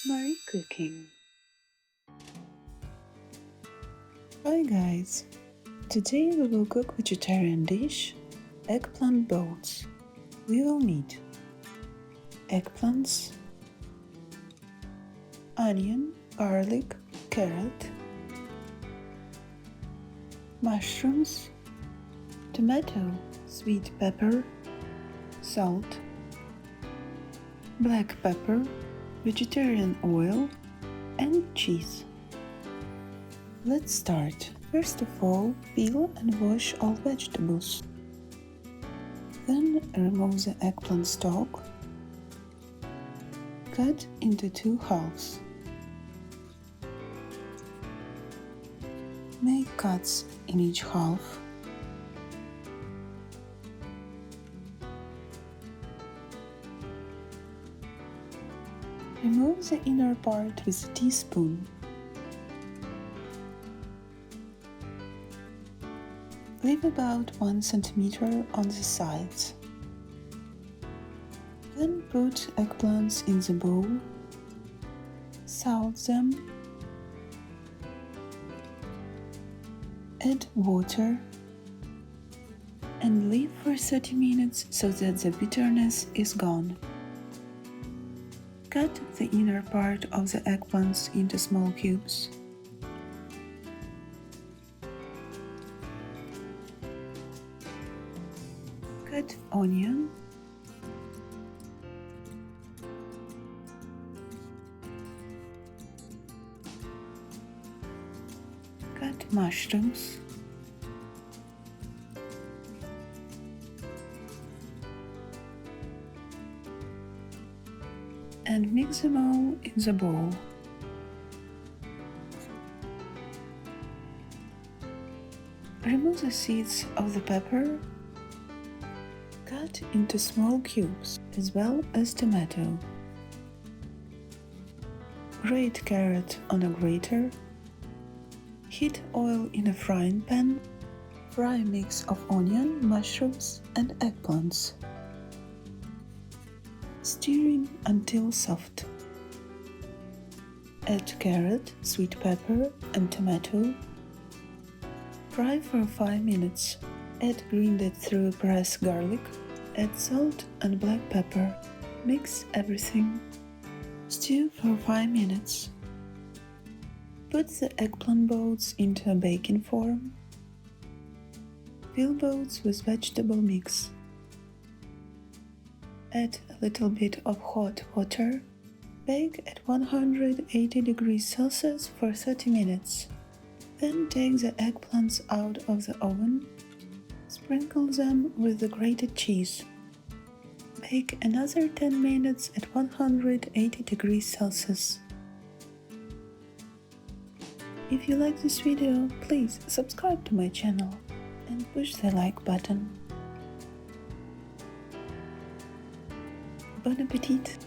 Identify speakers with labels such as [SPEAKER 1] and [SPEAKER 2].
[SPEAKER 1] Mariecooking. Hi guys! Today we will cook vegetarian dish, eggplant boats. We will need eggplants, onion, garlic, carrot, mushrooms, tomato, sweet pepper, salt, black pepper, vegetarian oil, and cheese. Let's start. First of all, peel and wash all vegetables. Then remove the eggplant stalk. Cut into 2 halves. Make cuts in each half. Remove the inner part with a teaspoon. Leave about 1 centimeter on the sides. Then put eggplants in the bowl, salt them, add water, and leave for 30 minutes so that the bitterness is gone. Cut the inner part of the eggplants into small cubes. Cut onion, cut mushrooms, and mix them all in the bowl. Remove the seeds of the pepper. Cut into small cubes, as well as tomato. Grate carrot on a grater. Heat oil in a frying pan. Fry a mix of onion, mushrooms, and eggplants, stirring until soft. Add carrot, sweet pepper, and tomato. Fry for 5 minutes. Add grinded through press garlic, add salt and black pepper. Mix everything. Stew for 5 minutes. Put the eggplant boats into a baking form. Fill boats with vegetable mix. Add a little bit of hot water. Bake at 180 degrees Celsius for 30 minutes. Then take the eggplants out of the oven. Sprinkle them with the grated cheese. Bake another 10 minutes at 180 degrees Celsius. If you like this video, please subscribe to my channel and push the like button. Bon appetit!